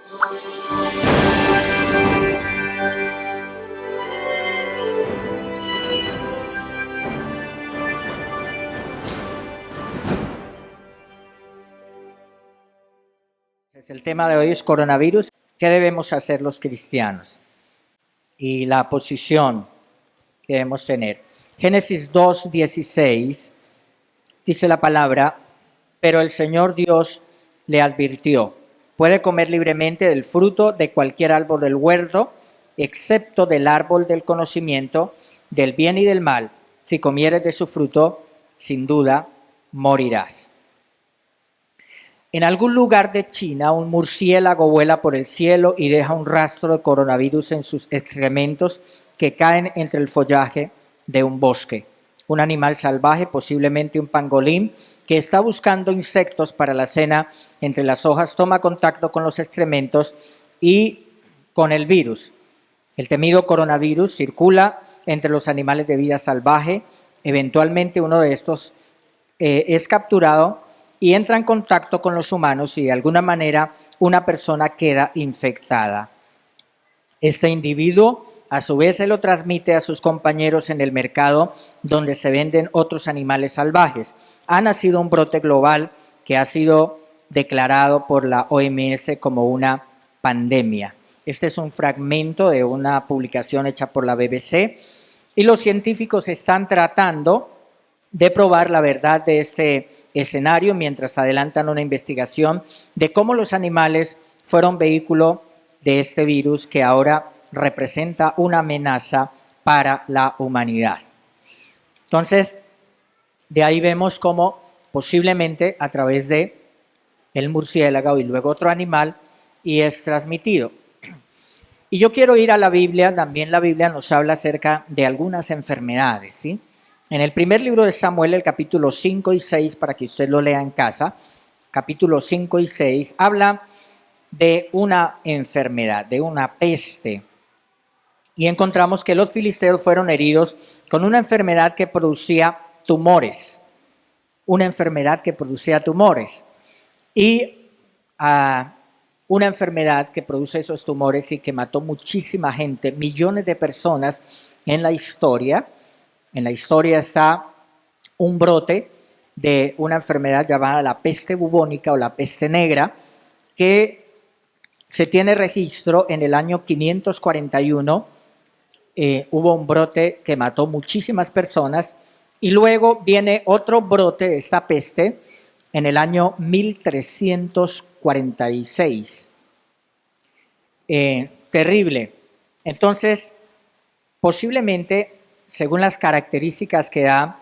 El tema de hoy es coronavirus. ¿Qué debemos hacer los cristianos? Y la posición que debemos tener. Génesis 2:16 dice la palabra: pero el Señor Dios le advirtió: puede comer libremente del fruto de cualquier árbol del huerto, excepto del árbol del conocimiento del bien y del mal. Si comieres de su fruto, sin duda morirás. En algún lugar de China, un murciélago vuela por el cielo y deja un rastro de coronavirus en sus excrementos que caen entre el follaje de un bosque. Un animal salvaje, posiblemente un pangolín, que está buscando insectos para la cena entre las hojas, toma contacto con los excrementos y con el virus. El temido coronavirus circula entre los animales de vida salvaje. Eventualmente uno de estos es capturado y entra en contacto con los humanos y de alguna manera una persona queda infectada. Este individuo a su vez se lo transmite a sus compañeros en el mercado donde se venden otros animales salvajes. Ha nacido un brote global que ha sido declarado por la OMS como una pandemia. Este es un fragmento de una publicación hecha por la BBC y los científicos están tratando de probar la verdad de este escenario mientras adelantan una investigación de cómo los animales fueron vehículo de este virus que ahora representa una amenaza para la humanidad. Entonces, de ahí vemos cómo posiblemente a través de el murciélago y luego otro animal y es transmitido. Y yo quiero ir a la Biblia. También la Biblia nos habla acerca de algunas enfermedades, ¿sí? En el primer libro de Samuel, el capítulo 5 y 6, para que usted lo lea en casa, capítulo 5 y 6, habla de una enfermedad, de una peste. Y encontramos que los filisteos fueron heridos con una enfermedad que producía tumores. Una enfermedad que producía tumores. Y una enfermedad que produce esos tumores y que mató muchísima gente, millones de personas en la historia. En la historia está un brote de una enfermedad llamada la peste bubónica o la peste negra, que se tiene registro en el año 541. Hubo un brote que mató muchísimas personas y luego viene otro brote de esta peste en el año 1346. Terrible. Entonces, posiblemente, según las características que da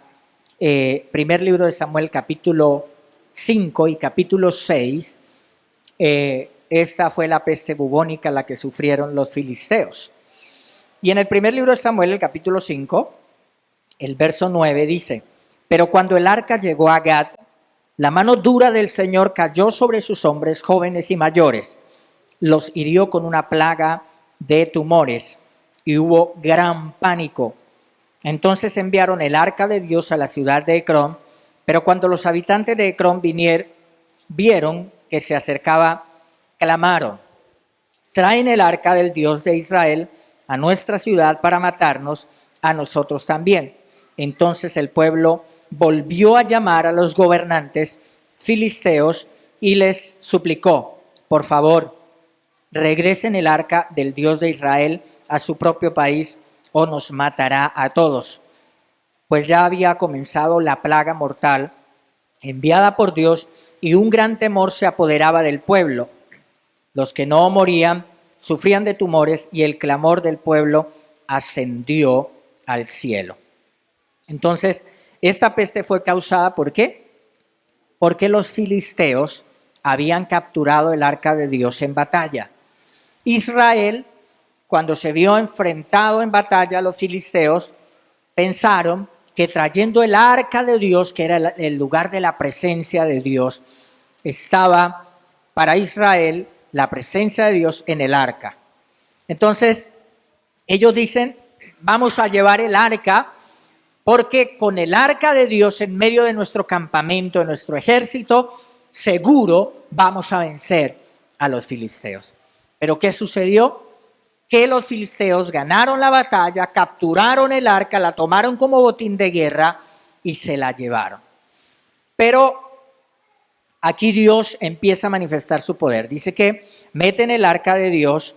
primer libro de Samuel, capítulo 5 y capítulo 6, esta fue la peste bubónica la que sufrieron los filisteos. Y en el primer libro de Samuel, el capítulo 5, el verso 9 dice: pero cuando el arca llegó a Gad, la mano dura del Señor cayó sobre sus hombres, jóvenes y mayores. Los hirió con una plaga de tumores y hubo gran pánico. Entonces enviaron el arca de Dios a la ciudad de Ecrón, pero cuando los habitantes de Ecrón vieron que se acercaba, clamaron: traen el arca del Dios de Israel a nuestra ciudad para matarnos a nosotros también. Entonces el pueblo volvió a llamar a los gobernantes filisteos y les suplicó: por favor, regresen el arca del Dios de Israel a su propio país o nos matará a todos. Pues ya había comenzado la plaga mortal enviada por Dios y un gran temor se apoderaba del pueblo. Los que no morían sufrían de tumores y el clamor del pueblo ascendió al cielo. Entonces, esta peste fue causada ¿por qué? Porque los filisteos habían capturado el arca de Dios en batalla. Israel, cuando se vio enfrentado en batalla a los filisteos, pensaron que trayendo el arca de Dios, que era el lugar de la presencia de Dios, estaba para Israel la presencia de Dios en el arca. Entonces, ellos dicen: vamos a llevar el arca, porque con el arca de Dios en medio de nuestro campamento, de nuestro ejército, seguro vamos a vencer a los filisteos. Pero ¿qué sucedió? Que los filisteos ganaron la batalla, capturaron el arca, la tomaron como botín de guerra y se la llevaron. Pero aquí Dios empieza a manifestar su poder. Dice que meten el arca de Dios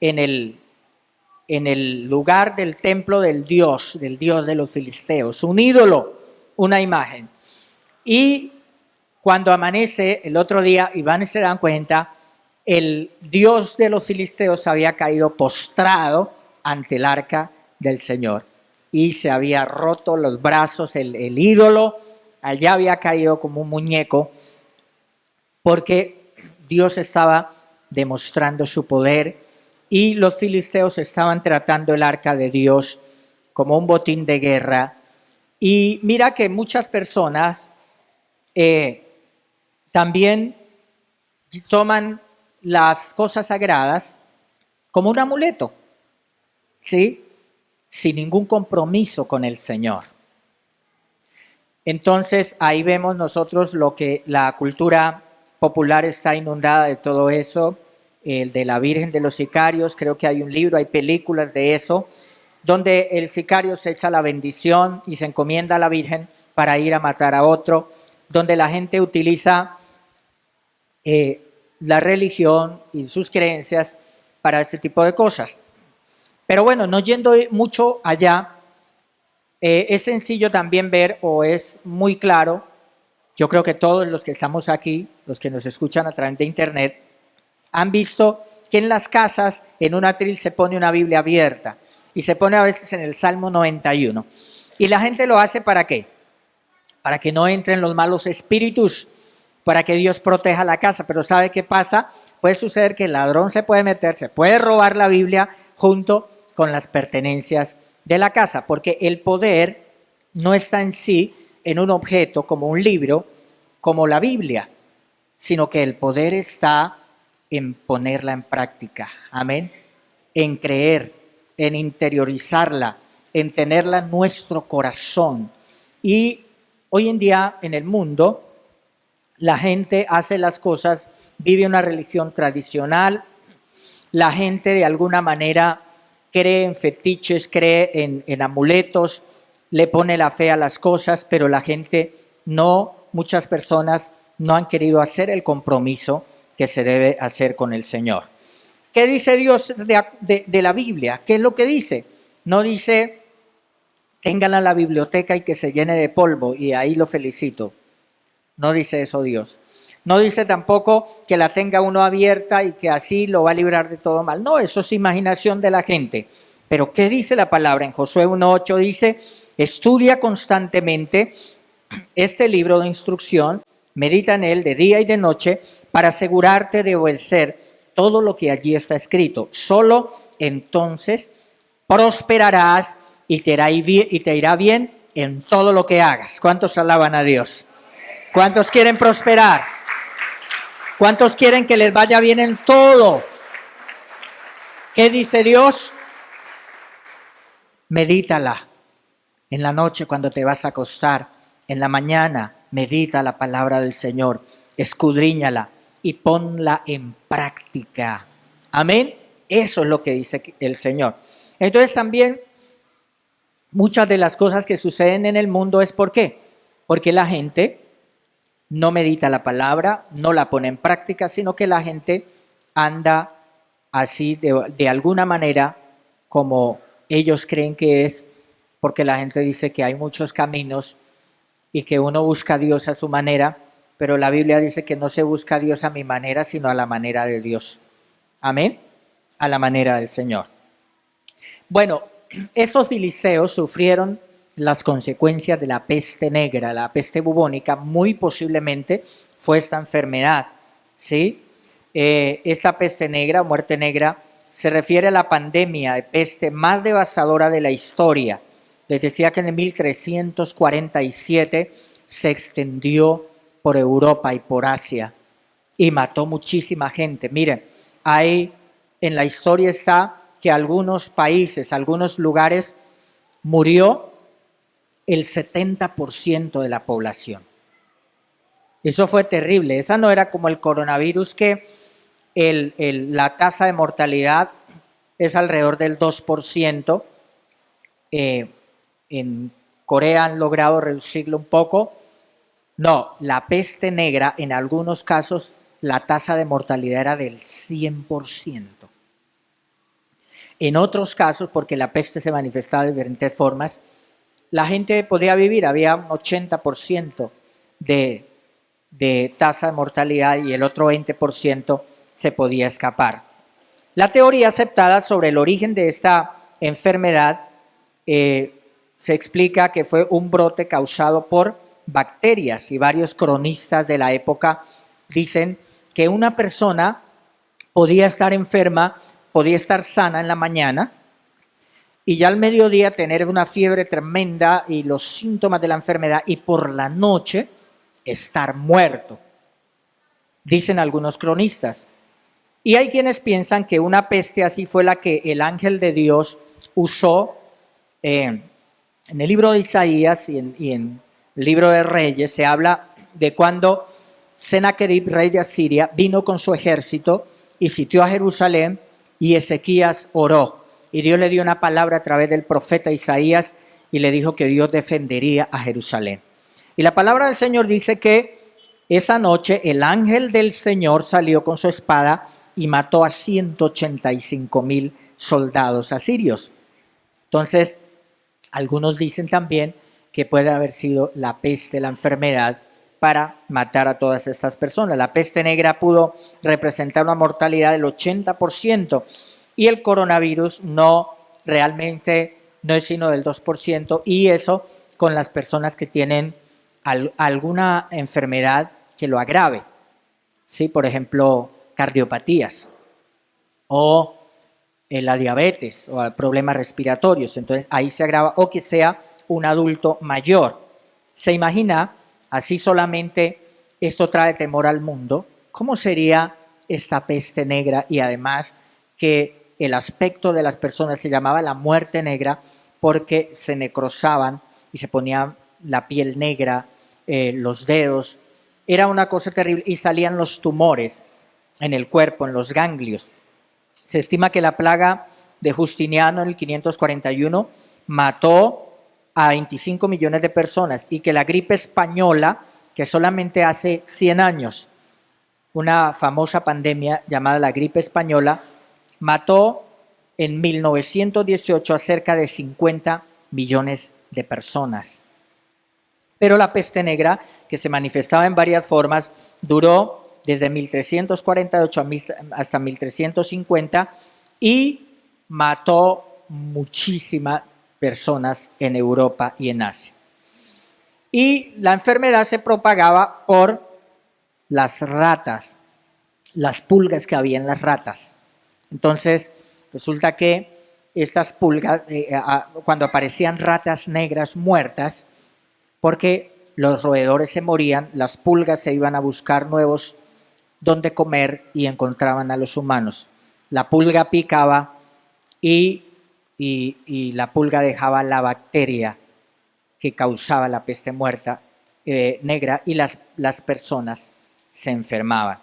en el lugar del templo del Dios de los filisteos, un ídolo, una imagen. Y cuando amanece el otro día y van y se dan cuenta, el Dios de los filisteos había caído postrado ante el arca del Señor y se había roto los brazos, el ídolo allá había caído como un muñeco porque Dios estaba demostrando su poder y los filisteos estaban tratando el arca de Dios como un botín de guerra. Y mira que muchas personas también toman las cosas sagradas como un amuleto, ¿sí? Sin ningún compromiso con el Señor. Entonces ahí vemos nosotros lo que la cultura popular está inundada de todo eso, el de la Virgen de los Sicarios, creo que hay un libro, hay películas de eso, donde el sicario se echa la bendición y se encomienda a la Virgen para ir a matar a otro, donde la gente utiliza la religión y sus creencias para este tipo de cosas. Pero bueno, no yendo mucho allá, es sencillo también ver, o es muy claro, yo creo que todos los que estamos aquí, los que nos escuchan a través de internet, han visto que en las casas, en un atril se pone una Biblia abierta y se pone a veces en el Salmo 91. Y la gente lo hace ¿para qué? Para que no entren los malos espíritus, para que Dios proteja la casa. Pero ¿sabe qué pasa? Puede suceder que el ladrón se puede meter, se puede robar la Biblia junto con las pertenencias de la casa, porque el poder no está en sí en un objeto como un libro, como la Biblia, sino que el poder está en ponerla en práctica. Amén. En creer, en interiorizarla, en tenerla en nuestro corazón. Y hoy en día en el mundo, la gente hace las cosas, vive una religión tradicional, la gente de alguna manera cree en fetiches, cree en amuletos, le pone la fe a las cosas, pero la gente no, muchas personas no han querido hacer el compromiso que se debe hacer con el Señor. ¿Qué dice Dios de la Biblia? ¿Qué es lo que dice? No dice, ténganla en la biblioteca y que se llene de polvo y ahí lo felicito. No dice eso Dios. No dice tampoco que la tenga uno abierta y que así lo va a librar de todo mal. No, eso es imaginación de la gente. Pero ¿qué dice la palabra? En Josué 1:8 dice, estudia constantemente este libro de instrucción, medita en él de día y de noche para asegurarte de obedecer todo lo que allí está escrito. Solo entonces prosperarás y te irá bien en todo lo que hagas. ¿Cuántos alaban a Dios? ¿Cuántos quieren prosperar? ¿Cuántos quieren que les vaya bien en todo? ¿Qué dice Dios? Medítala en la noche cuando te vas a acostar, en la mañana medita la palabra del Señor, escudriñala y ponla en práctica. Amén. Eso es lo que dice el Señor. Entonces también muchas de las cosas que suceden en el mundo es ¿por qué? Porque la gente no medita la palabra, no la pone en práctica, sino que la gente anda así de alguna manera como ellos creen que es, porque la gente dice que hay muchos caminos y que uno busca a Dios a su manera, pero la Biblia dice que no se busca a Dios a mi manera, sino a la manera de Dios. Amén. A la manera del Señor. Bueno, estos filisteos sufrieron las consecuencias de la peste negra, la peste bubónica, muy posiblemente fue esta enfermedad, ¿sí? Esta peste negra, muerte negra, se refiere a la pandemia de peste más devastadora de la historia. Les decía que en el 1347 se extendió por Europa y por Asia y mató muchísima gente. Miren, ahí en la historia está que algunos países, algunos lugares, murió el 70% de la población. Eso fue terrible. Esa no era como el coronavirus que la tasa de mortalidad es alrededor del 2%. En Corea han logrado reducirlo un poco. No, la peste negra, en algunos casos, la tasa de mortalidad era del 100%. En otros casos, porque la peste se manifestaba de diferentes formas, la gente podía vivir, había un 80% de tasa de mortalidad y el otro 20% se podía escapar. La teoría aceptada sobre el origen de esta enfermedad se explica que fue un brote causado por bacterias, y varios cronistas de la época dicen que una persona podía estar enferma, podía estar sana en la mañana y ya al mediodía tener una fiebre tremenda y los síntomas de la enfermedad, y por la noche estar muerto, dicen algunos cronistas. Y hay quienes piensan que una peste así fue la que el ángel de Dios usó. En el libro de Isaías y en el libro de Reyes se habla de cuando Sennacherib, rey de Asiria, vino con su ejército y sitió a Jerusalén, y Ezequías oró. Y Dios le dio una palabra a través del profeta Isaías y le dijo que Dios defendería a Jerusalén. Y la palabra del Señor dice que esa noche el ángel del Señor salió con su espada y mató a 185,000 soldados asirios. Entonces, algunos dicen también que puede haber sido la peste, la enfermedad, para matar a todas estas personas. La peste negra pudo representar una mortalidad del 80% y el coronavirus realmente no es sino del 2%, y eso con las personas que tienen alguna enfermedad que lo agrave, ¿sí? Por ejemplo, cardiopatías o la diabetes o problemas respiratorios. Entonces ahí se agrava, o que sea un adulto mayor. ¿Se imagina? Así solamente esto trae temor al mundo. ¿Cómo sería esta peste negra? Y además que el aspecto de las personas se llamaba la muerte negra porque se necrosaban y se ponían la piel negra, los dedos. Era una cosa terrible, y salían los tumores en el cuerpo, en los ganglios. Se estima que la plaga de Justiniano en el 541 mató a 25 millones de personas, y que la gripe española, que solamente hace 100 años, una famosa pandemia llamada la gripe española, mató en 1918 a cerca de 50 millones de personas. Pero la peste negra, que se manifestaba en varias formas, duró desde 1348 hasta 1350 y mató muchísimas personas en Europa y en Asia. Y la enfermedad se propagaba por las ratas, las pulgas que había en las ratas. Entonces, resulta que estas pulgas, cuando aparecían ratas negras muertas, porque los roedores se morían, las pulgas se iban a buscar nuevos donde comer y encontraban a los humanos. La pulga picaba y la pulga dejaba la bacteria que causaba la peste muerta negra, y las personas se enfermaban.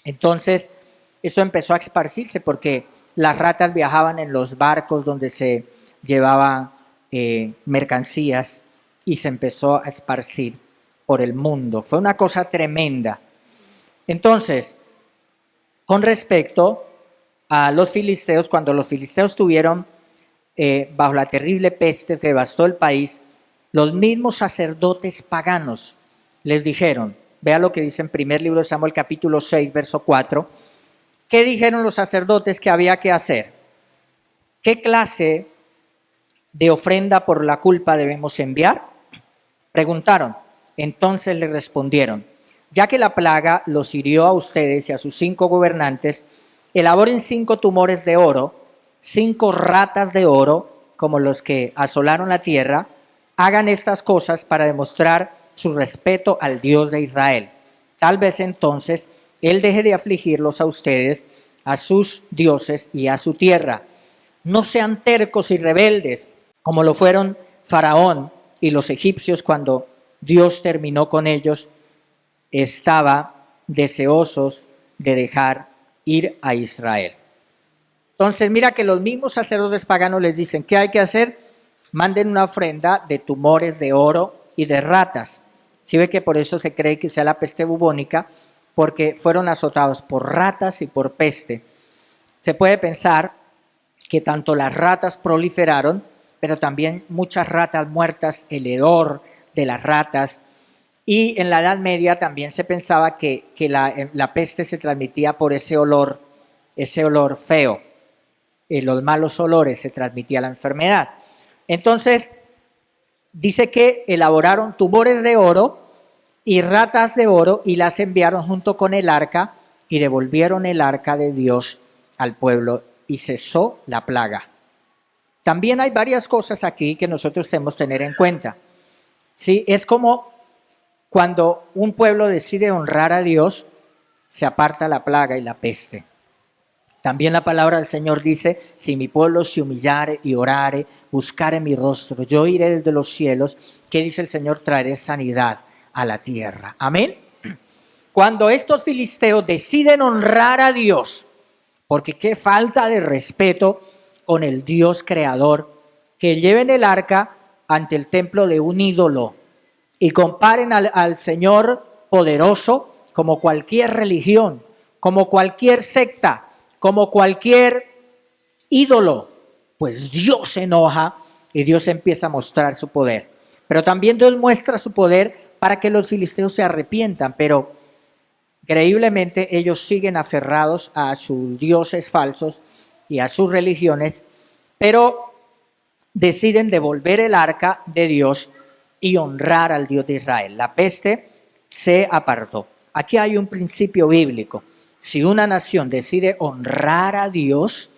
Entonces, eso empezó a esparcirse porque las ratas viajaban en los barcos donde se llevaban mercancías, y se empezó a esparcir por el mundo. Fue una cosa tremenda. Entonces, con respecto a los filisteos, cuando los filisteos tuvieron bajo la terrible peste que devastó el país, los mismos sacerdotes paganos les dijeron, vea lo que dice en primer libro de Samuel capítulo 6, verso 4, ¿qué dijeron los sacerdotes que había que hacer? ¿Qué clase de ofrenda por la culpa debemos enviar? Preguntaron. Entonces le respondieron, ya que la plaga los hirió a ustedes y a sus 5 gobernantes, elaboren 5 tumores de oro, 5 ratas de oro, como los que asolaron la tierra. Hagan estas cosas para demostrar su respeto al Dios de Israel. Tal vez entonces Él deje de afligirlos a ustedes, a sus dioses y a su tierra. No sean tercos y rebeldes, como lo fueron Faraón y los egipcios cuando Dios terminó con ellos. Estaba deseosos de dejar ir a Israel. Entonces mira que los mismos sacerdotes paganos les dicen, ¿qué hay que hacer? Manden una ofrenda de tumores de oro y de ratas. Si ve que por eso se cree que sea la peste bubónica, porque fueron azotados por ratas y por peste. Se puede pensar que tanto las ratas proliferaron, pero también muchas ratas muertas, el hedor de las ratas. Y en la Edad Media también se pensaba que la peste se transmitía por ese olor feo. En los malos olores se transmitía la enfermedad. Entonces, dice que elaboraron tumores de oro y ratas de oro y las enviaron junto con el arca y devolvieron el arca de Dios al pueblo y cesó la plaga. También hay varias cosas aquí que nosotros debemos tener en cuenta. ¿Sí? Es como cuando un pueblo decide honrar a Dios, se aparta la plaga y la peste. También la palabra del Señor dice, si mi pueblo se humillare y orare, buscare mi rostro, yo iré desde los cielos, ¿qué dice el Señor? Traeré sanidad a la tierra. Amén. Cuando estos filisteos deciden honrar a Dios, porque qué falta de respeto con el Dios creador, que lleven el arca ante el templo de un ídolo y comparen al Señor poderoso como cualquier religión, como cualquier secta, como cualquier ídolo, pues Dios se enoja y Dios empieza a mostrar su poder. Pero también Dios muestra su poder para que los filisteos se arrepientan, pero increíblemente ellos siguen aferrados a sus dioses falsos y a sus religiones, pero deciden devolver el arca de Dios y honrar al Dios de Israel. La peste se apartó. Aquí hay un principio bíblico. Si una nación decide honrar a Dios,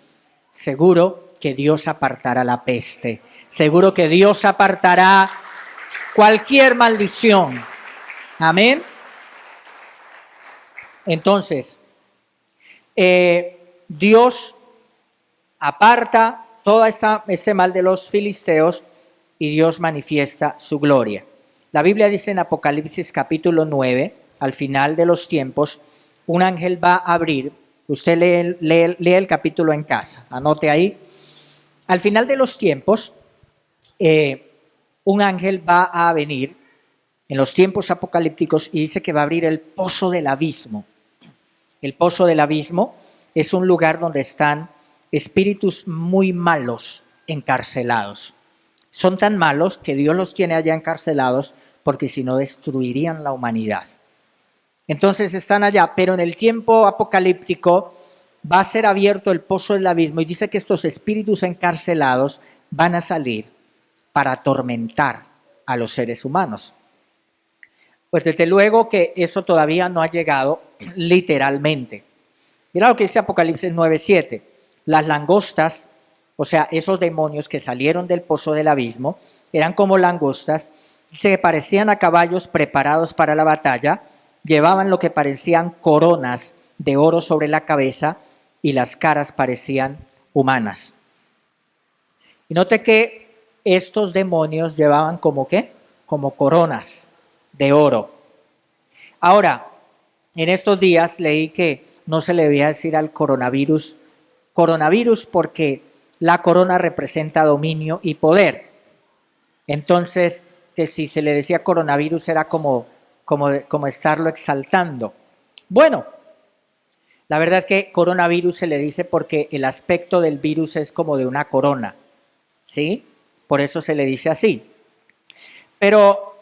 seguro que Dios apartará la peste. Seguro que Dios apartará cualquier maldición. Amén. Entonces, Dios aparta todo este mal de los filisteos y Dios manifiesta su gloria. La Biblia dice en Apocalipsis capítulo 9, al final de los tiempos, un ángel va a abrir, usted lee el capítulo en casa, anote ahí. Al final de los tiempos, un ángel va a venir en los tiempos apocalípticos y dice que va a abrir el pozo del abismo. El pozo del abismo es un lugar donde están espíritus muy malos encarcelados. Son tan malos que Dios los tiene allá encarcelados porque si no destruirían la humanidad. Entonces están allá, pero en el tiempo apocalíptico va a ser abierto el pozo del abismo y dice que estos espíritus encarcelados van a salir para atormentar a los seres humanos. Pues desde luego que eso todavía no ha llegado literalmente. Mira lo que dice Apocalipsis 9:7. Las langostas, o sea, esos demonios que salieron del pozo del abismo, eran como langostas, se parecían a caballos preparados para la batalla, llevaban lo que parecían coronas de oro sobre la cabeza y las caras parecían humanas. Y note que estos demonios llevaban como ¿qué? Como coronas de oro. Ahora, en estos días leí que no se le debía decir al coronavirus porque la corona representa dominio y poder. Entonces, que si se le decía coronavirus era como estarlo exaltando. Bueno, la verdad es que coronavirus se le dice porque el aspecto del virus es como de una corona, ¿sí? Por eso se le dice así. Pero,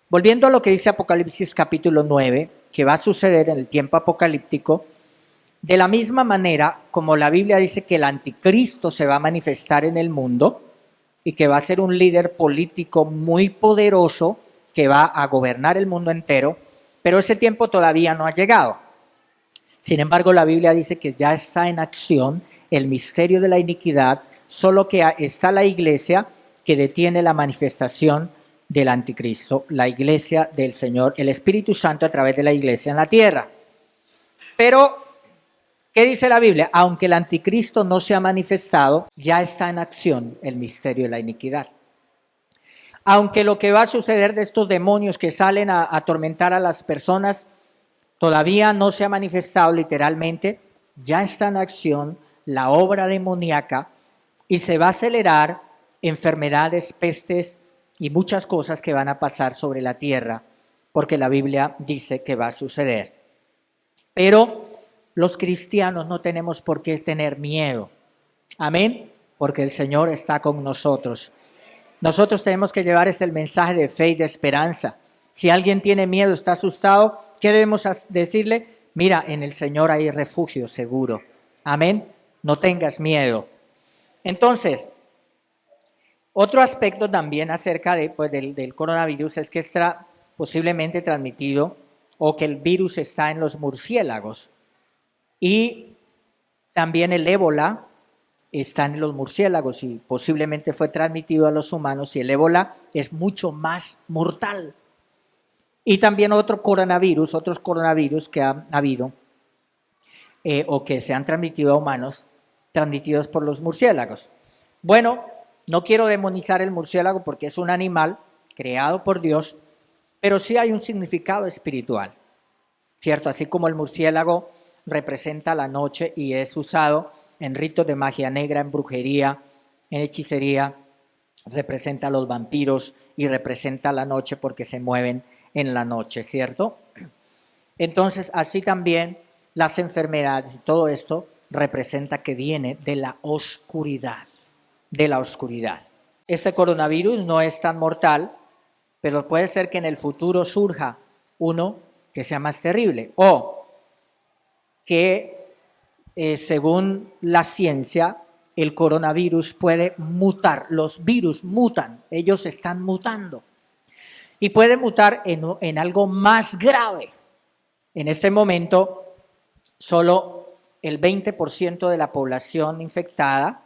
volviendo a lo que dice Apocalipsis capítulo 9, que va a suceder en el tiempo apocalíptico, de la misma manera como la Biblia dice que el anticristo se va a manifestar en el mundo y que va a ser un líder político muy poderoso que va a gobernar el mundo entero, pero ese tiempo todavía no ha llegado. Sin embargo, la Biblia dice que ya está en acción el misterio de la iniquidad, solo que está la iglesia que detiene la manifestación del anticristo, la iglesia del Señor, el Espíritu Santo a través de la iglesia en la tierra. Pero, ¿qué dice la Biblia? Aunque el anticristo no se ha manifestado, ya está en acción el misterio de la iniquidad. Aunque lo que va a suceder de estos demonios que salen a atormentar a las personas Todavía no se ha manifestado literalmente, ya está en acción la obra demoníaca y se va a acelerar enfermedades, pestes y muchas cosas que van a pasar sobre la tierra, porque la Biblia dice que va a suceder. Pero los cristianos no tenemos por qué tener miedo. Amén, porque el Señor está con nosotros. Nosotros tenemos que llevar el mensaje de fe y de esperanza. Si alguien tiene miedo, está asustado, ¿qué debemos decirle? Mira, en el Señor hay refugio seguro. Amén, no tengas miedo. Entonces, otro aspecto también acerca del coronavirus es que está posiblemente transmitido o que el virus está en los murciélagos. Y también el ébola está en los murciélagos y posiblemente fue transmitido a los humanos, y el ébola es mucho más mortal. Y también otros coronavirus que ha habido o que se han transmitido a humanos, transmitidos por los murciélagos. Bueno, no quiero demonizar el murciélago porque es un animal creado por Dios, pero sí hay un significado espiritual, ¿cierto? Así como el murciélago representa la noche y es usado en ritos de magia negra, en brujería, en hechicería, representa a los vampiros y representa la noche porque se mueven en la noche, ¿cierto? Entonces, así también las enfermedades y todo esto representa que viene de la oscuridad, de la oscuridad. Este coronavirus no es tan mortal, pero puede ser que en el futuro surja uno que sea más terrible, o que según la ciencia, el coronavirus puede mutar. Los virus mutan, ellos están mutando. Y puede mutar en algo más grave. En este momento, solo el 20% de la población infectada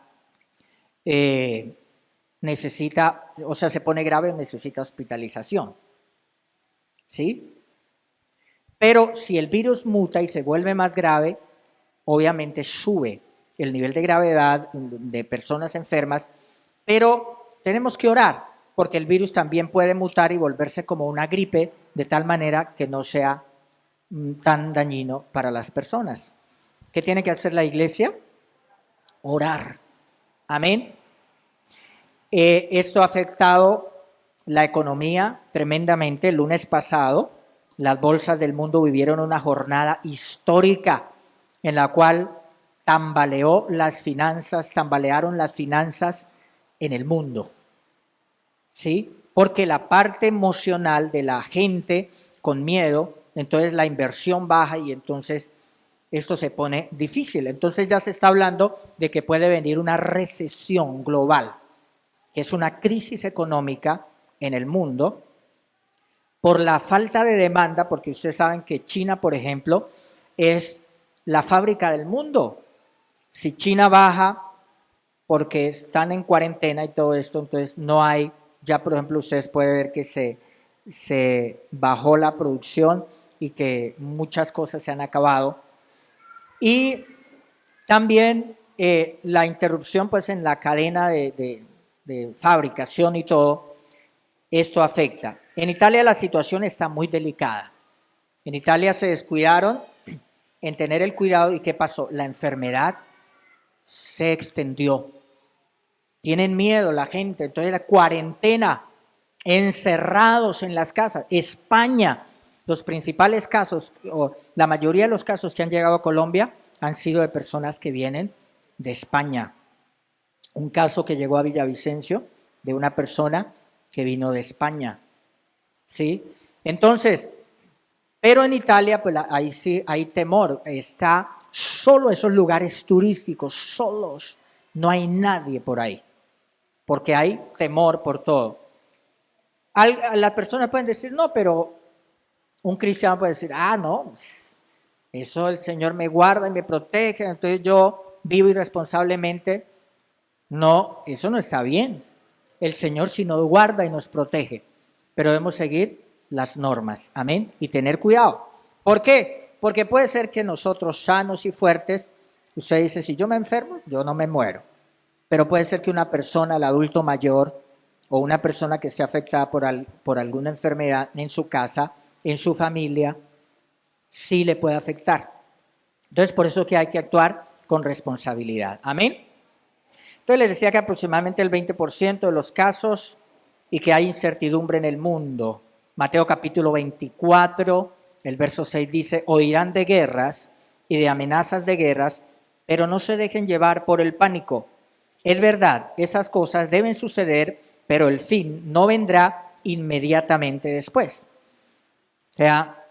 necesita, o sea, se pone grave o necesita hospitalización. ¿Sí? Pero si el virus muta y se vuelve más grave, obviamente sube el nivel de gravedad de personas enfermas, pero tenemos que orar, porque el virus también puede mutar y volverse como una gripe, de tal manera que no sea tan dañino para las personas. ¿Qué tiene que hacer la iglesia? Orar. Amén. Esto ha afectado la economía tremendamente. El lunes pasado, las bolsas del mundo vivieron una jornada histórica en la cual tambalearon las finanzas en el mundo. ¿Sí? Porque la parte emocional de la gente con miedo, entonces la inversión baja y entonces esto se pone difícil. Entonces ya se está hablando de que puede venir una recesión global, que es una crisis económica en el mundo por la falta de demanda, porque ustedes saben que China, por ejemplo, es la fábrica del mundo. Si China baja porque están en cuarentena y todo esto, entonces no hay, ya por ejemplo ustedes pueden ver que se bajó la producción y que muchas cosas se han acabado. Y también la interrupción pues en la cadena de fabricación y todo, esto afecta. En Italia la situación está muy delicada. En Italia se descuidaron en tener el cuidado, y ¿qué pasó? La enfermedad se extendió. Tienen miedo la gente, entonces la cuarentena, encerrados en las casas. España, los principales casos, o la mayoría de los casos que han llegado a Colombia han sido de personas que vienen de España. Un caso que llegó a Villavicencio de una persona que vino de España. ¿Sí? Entonces, pero en Italia, pues ahí sí hay temor. Está solo esos lugares turísticos, solos. No hay nadie por ahí, porque hay temor por todo. Las personas pueden decir, no, pero un cristiano puede decir, no, eso el Señor me guarda y me protege, entonces yo vivo irresponsablemente. No, eso no está bien. El Señor sí nos guarda y nos protege, pero debemos seguir las normas, amén, y tener cuidado. ¿Por qué? Porque puede ser que nosotros sanos y fuertes, usted dice, si yo me enfermo, yo no me muero, pero puede ser que una persona, el adulto mayor, o una persona que esté afectada por alguna enfermedad en su casa, en su familia, sí le puede afectar. Entonces, por eso que hay que actuar con responsabilidad. Amén. Entonces, les decía que aproximadamente el 20% de los casos y que hay incertidumbre en el mundo. Mateo capítulo 24, el verso 6 dice, oirán de guerras y de amenazas de guerras, pero no se dejen llevar por el pánico. Es verdad, esas cosas deben suceder, pero el fin no vendrá inmediatamente después. O sea,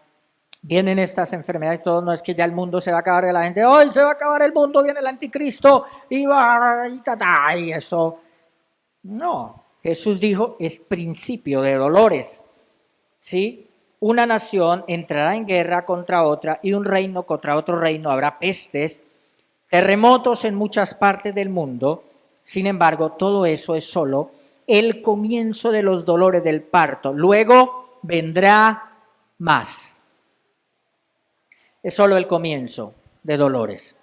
vienen estas enfermedades, todo no es que ya el mundo se va a acabar, y la gente, hoy se va a acabar el mundo, viene el anticristo, y eso. No, Jesús dijo, es principio de dolores, ¿sí? Una nación entrará en guerra contra otra y un reino contra otro reino, habrá pestes, terremotos en muchas partes del mundo. Sin embargo, todo eso es solo el comienzo de los dolores del parto. Luego vendrá más. Es solo el comienzo de dolores.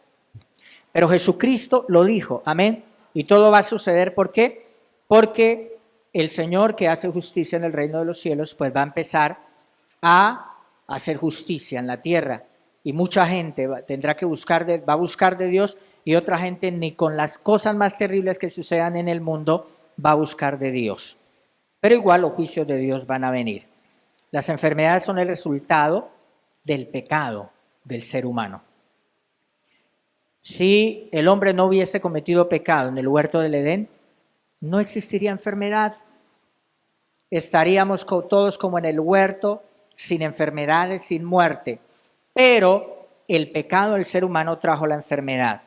Pero Jesucristo lo dijo, amén. Y todo va a suceder, ¿por qué? Porque el Señor que hace justicia en el reino de los cielos, pues va a empezar a hacer justicia en la tierra. Y mucha gente tendrá que va a buscar de Dios, y otra gente ni con las cosas más terribles que sucedan en el mundo va a buscar de Dios. Pero igual los juicios de Dios van a venir. Las enfermedades son el resultado del pecado del ser humano. Si el hombre no hubiese cometido pecado en el huerto del Edén, no existiría enfermedad. Estaríamos todos como en el huerto, sin enfermedades, sin muerte. Pero el pecado del ser humano trajo la enfermedad.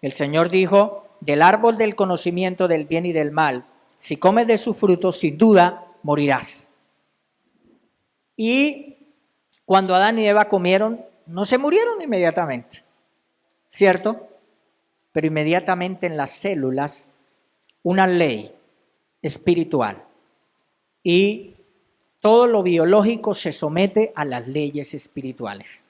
El Señor dijo, del árbol del conocimiento del bien y del mal, si comes de su fruto, sin duda morirás. Y cuando Adán y Eva comieron, no se murieron inmediatamente, ¿cierto? Pero inmediatamente en las células, una ley espiritual. Y todo lo biológico se somete a las leyes espirituales.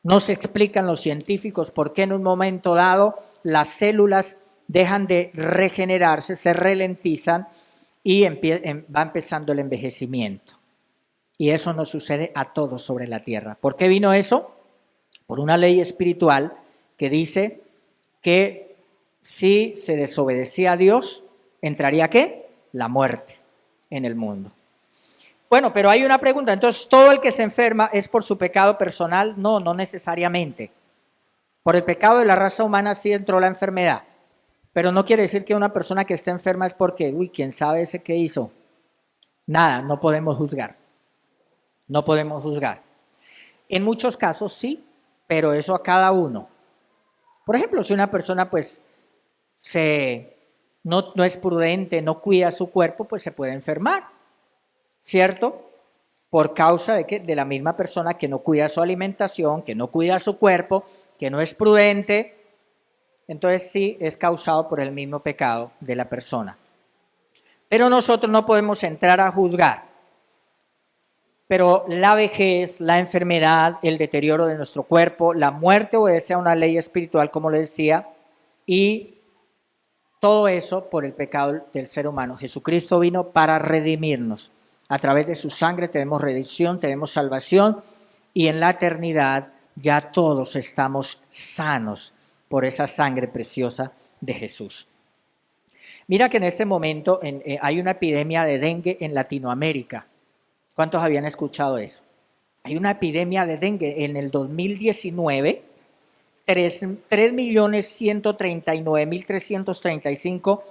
No se explican los científicos por qué en un momento dado las células dejan de regenerarse, se ralentizan y va empezando el envejecimiento. Y eso nos sucede a todos sobre la tierra. ¿Por qué vino eso? Por una ley espiritual que dice que si se desobedecía a Dios, entraría ¿qué? La muerte en el mundo. Bueno, pero hay una pregunta, entonces, ¿todo el que se enferma es por su pecado personal? No, no necesariamente. Por el pecado de la raza humana sí entró la enfermedad, pero no quiere decir que una persona que esté enferma es porque, quién sabe ese qué hizo. Nada, no podemos juzgar. No podemos juzgar. En muchos casos sí, pero eso a cada uno. Por ejemplo, si una persona pues no es prudente, no cuida su cuerpo, pues se puede enfermar, ¿cierto? Por causa de la misma persona que no cuida su alimentación, que no cuida su cuerpo, que no es prudente, entonces sí es causado por el mismo pecado de la persona. Pero nosotros no podemos entrar a juzgar. Pero la vejez, la enfermedad, el deterioro de nuestro cuerpo, la muerte obedece a una ley espiritual, como le decía, y todo eso por el pecado del ser humano. Jesucristo vino para redimirnos. A través de su sangre tenemos redención, tenemos salvación, y en la eternidad ya todos estamos sanos por esa sangre preciosa de Jesús. Mira que en este momento hay una epidemia de dengue en Latinoamérica. ¿Cuántos habían escuchado eso? Hay una epidemia de dengue. En el 2019, 3.139.335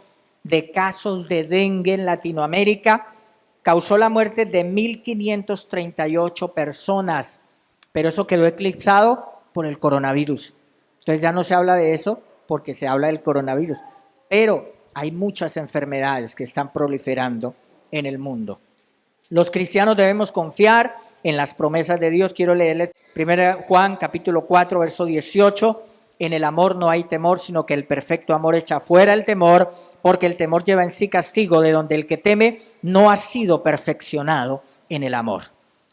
de casos de dengue en Latinoamérica. Causó la muerte de 1.538 personas. Pero eso quedó eclipsado por el coronavirus. Entonces ya no se habla de eso porque se habla del coronavirus. Pero hay muchas enfermedades que están proliferando en el mundo. Los cristianos debemos confiar en las promesas de Dios. Quiero leerles 1 Juan capítulo 4, verso 18. En el amor no hay temor, sino que el perfecto amor echa fuera el temor, porque el temor lleva en sí castigo, de donde el que teme no ha sido perfeccionado en el amor.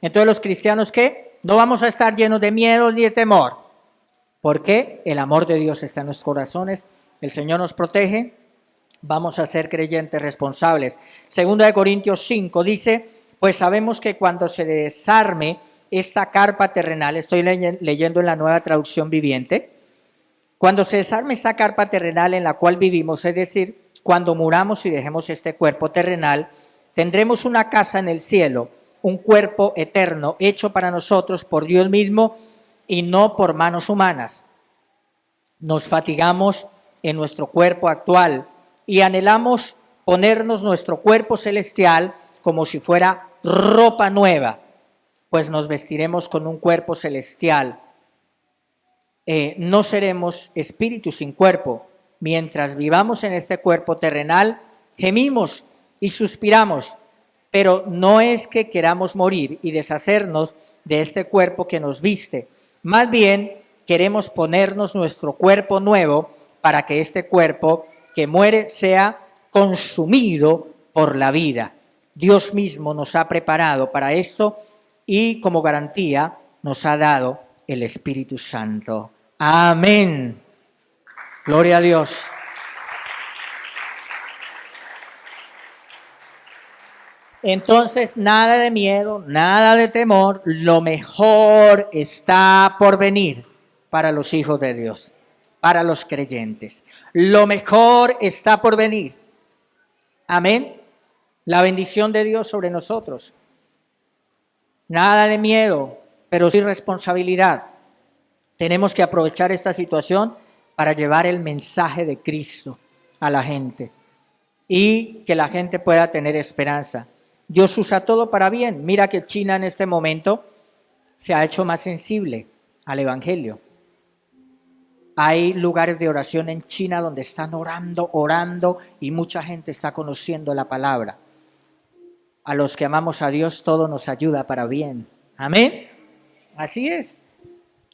Entonces los cristianos, ¿qué? No vamos a estar llenos de miedo ni de temor, porque el amor de Dios está en nuestros corazones, el Señor nos protege, vamos a ser creyentes responsables. 2 Corintios 5 dice, pues sabemos que cuando se desarme esta carpa terrenal, estoy leyendo en la Nueva Traducción Viviente, cuando se desarme esta carpa terrenal en la cual vivimos, es decir, cuando muramos y dejemos este cuerpo terrenal, tendremos una casa en el cielo, un cuerpo eterno hecho para nosotros por Dios mismo y no por manos humanas. Nos fatigamos en nuestro cuerpo actual y anhelamos ponernos nuestro cuerpo celestial como si fuera ropa nueva, pues nos vestiremos con un cuerpo celestial. No seremos espíritu sin cuerpo. Mientras vivamos en este cuerpo terrenal, gemimos y suspiramos, pero no es que queramos morir y deshacernos de este cuerpo que nos viste. Más bien, queremos ponernos nuestro cuerpo nuevo para que este cuerpo que muere sea consumido por la vida. Dios mismo nos ha preparado para esto y como garantía nos ha dado el Espíritu Santo. Amén. Gloria a Dios. Entonces, nada de miedo, nada de temor, lo mejor está por venir para los hijos de Dios, para los creyentes. Lo mejor está por venir. Amén. La bendición de Dios sobre nosotros. Nada de miedo, pero sí responsabilidad. Tenemos que aprovechar esta situación para llevar el mensaje de Cristo a la gente y que la gente pueda tener esperanza. Dios usa todo para bien. Mira que China en este momento se ha hecho más sensible al Evangelio. Hay lugares de oración en China donde están orando y mucha gente está conociendo la palabra. A los que amamos a Dios todo nos ayuda para bien. Amén. Así es.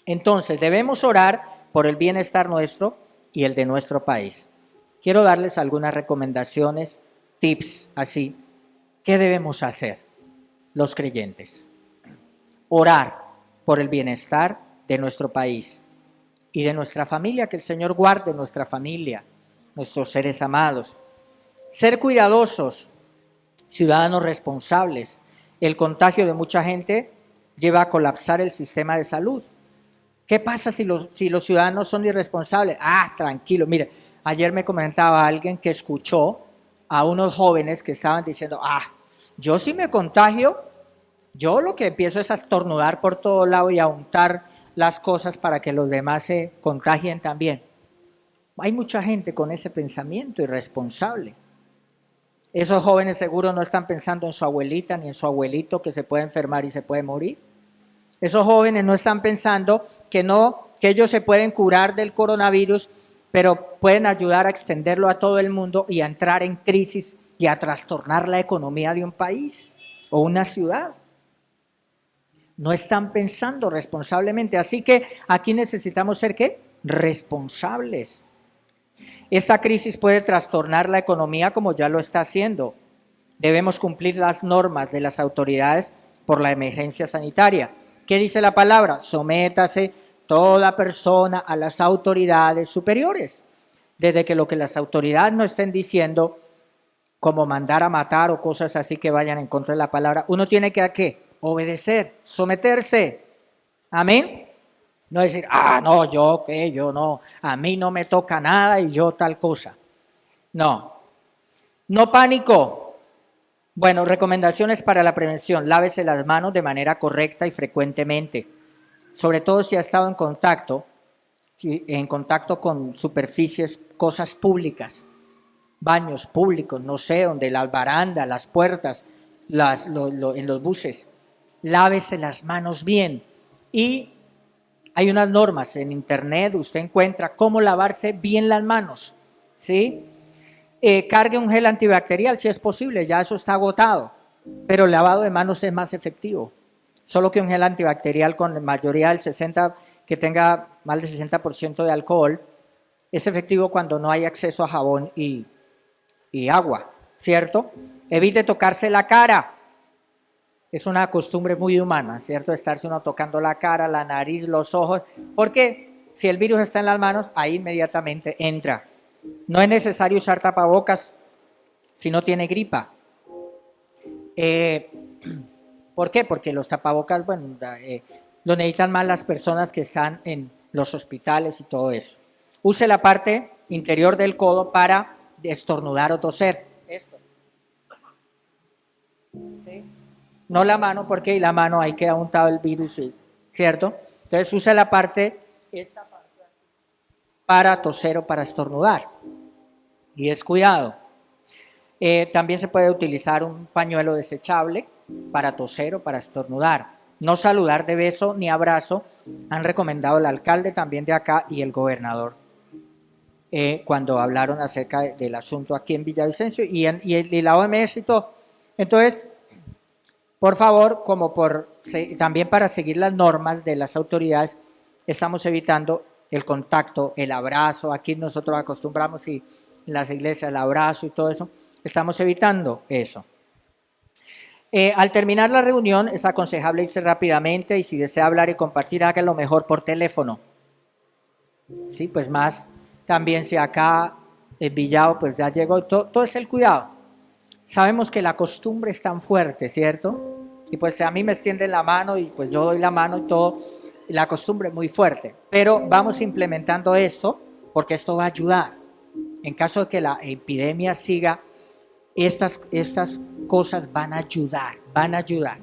Entonces debemos orar por el bienestar nuestro y el de nuestro país. Quiero darles algunas recomendaciones, tips así. ¿Qué debemos hacer los creyentes? Orar por el bienestar de nuestro país y de nuestra familia, que el Señor guarde nuestra familia, nuestros seres amados. Ser cuidadosos, ciudadanos responsables. El contagio de mucha gente lleva a colapsar el sistema de salud. ¿Qué pasa si los ciudadanos son irresponsables? Tranquilo, mire, ayer me comentaba alguien que escuchó a unos jóvenes que estaban diciendo, yo si me contagio, yo lo que empiezo es a estornudar por todo lado y a untar las cosas para que los demás se contagien también. Hay mucha gente con ese pensamiento irresponsable. Esos jóvenes seguro no están pensando en su abuelita ni en su abuelito que se puede enfermar y se puede morir. Esos jóvenes no están pensando que ellos se pueden curar del coronavirus, pero pueden ayudar a extenderlo a todo el mundo y a entrar en crisis y a trastornar la economía de un país o una ciudad. No están pensando responsablemente. Así que aquí necesitamos ser ¿qué? Responsables. Esta crisis puede trastornar la economía como ya lo está haciendo. Debemos cumplir las normas de las autoridades por la emergencia sanitaria. ¿Qué dice la palabra? Sométase toda persona a las autoridades superiores. Desde que lo que las autoridades no estén diciendo, como mandar a matar o cosas así que vayan en contra de la palabra, uno tiene que ¿a qué? Obedecer, someterse. Amén. No decir, no, yo no, a mí no me toca nada y yo tal cosa. No pánico. Bueno, recomendaciones para la prevención. Lávese las manos de manera correcta y frecuentemente. Sobre todo si ha estado en contacto con superficies, cosas públicas, baños públicos, no sé, donde las barandas, las puertas, en los buses. Lávese las manos bien. Y hay unas normas en internet, usted encuentra cómo lavarse bien las manos, ¿sí? Cargue un gel antibacterial si es posible, ya eso está agotado, pero el lavado de manos es más efectivo. Solo que un gel antibacterial con mayoría del 60%, que tenga más del 60% de alcohol, es efectivo cuando no hay acceso a jabón y agua, ¿cierto? Evite tocarse la cara. Es una costumbre muy humana, ¿cierto? Estarse uno tocando la cara, la nariz, los ojos, porque si el virus está en las manos, ahí inmediatamente entra. No es necesario usar tapabocas si no tiene gripa. ¿Por qué? Porque los tapabocas, bueno, lo necesitan más las personas que están en los hospitales y todo eso. Use la parte interior del codo para estornudar o toser. Esto. ¿Sí? No la mano, porque la mano ahí queda untado el virus, ¿cierto? Entonces use la parte, esta parte para toser o para estornudar. Y descuidado. También se puede utilizar un pañuelo desechable para toser o para estornudar. No saludar de beso ni abrazo, han recomendado el alcalde también de acá y el gobernador cuando hablaron acerca del asunto aquí en Villavicencio y la OMS y todo. Entonces, por favor, también para seguir las normas de las autoridades, estamos evitando el contacto, el abrazo. Aquí nosotros acostumbramos y en las iglesias el abrazo y todo eso. Estamos evitando eso. Al terminar la reunión es aconsejable irse rápidamente y si desea hablar y compartir, hágalo mejor por teléfono. Sí, pues más también si acá en Villao pues ya llegó, todo es el cuidado. Sabemos que la costumbre es tan fuerte, ¿cierto? Y pues a mí me extienden la mano y pues yo doy la mano y todo, y la costumbre es muy fuerte. Pero vamos implementando esto porque esto va a ayudar. En caso de que la epidemia siga, estas cosas van a ayudar.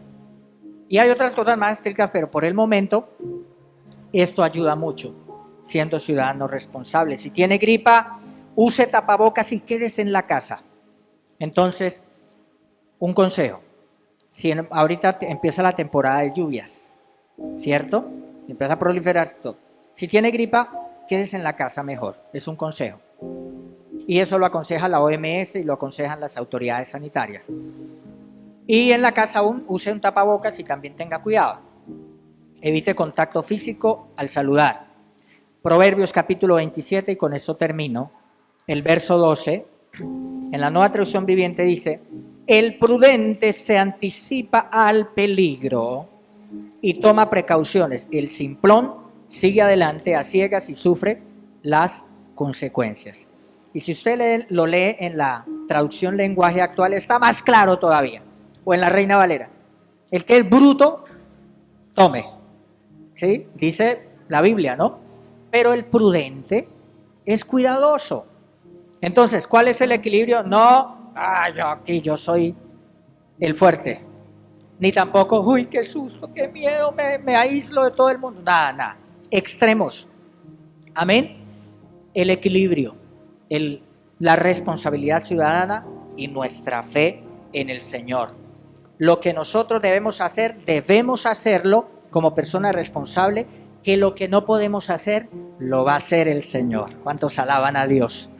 Y hay otras cosas más estrictas, pero por el momento esto ayuda mucho, siendo ciudadanos responsables. Si tiene gripa, use tapabocas y quédese en la casa. Entonces, un consejo. Si ahorita empieza la temporada de lluvias, ¿cierto? Empieza a proliferar esto. Si tiene gripa, quédese en la casa mejor. Es un consejo. Y eso lo aconseja la OMS y lo aconsejan las autoridades sanitarias. Y en la casa aún use un tapabocas y también tenga cuidado. Evite contacto físico al saludar. Proverbios capítulo 27, y con eso termino. El verso 12, en la Nueva Traducción Viviente dice: el prudente se anticipa al peligro y toma precauciones. El simplón sigue adelante a ciegas y sufre las consecuencias. Y si usted lo lee en la traducción lenguaje actual, está más claro todavía. O en la Reina Valera. El que es bruto, tome. ¿Sí? Dice la Biblia, ¿no? Pero el prudente es cuidadoso. Entonces, ¿cuál es el equilibrio? No, yo soy el fuerte. Ni tampoco, uy, qué susto, qué miedo, me aíslo de todo el mundo. Nada. Extremos. Amén. El equilibrio. La responsabilidad ciudadana y nuestra fe en el Señor. Lo que nosotros debemos hacerlo como persona responsable, que lo que no podemos hacer, lo va a hacer el Señor. ¿Cuántos alaban a Dios?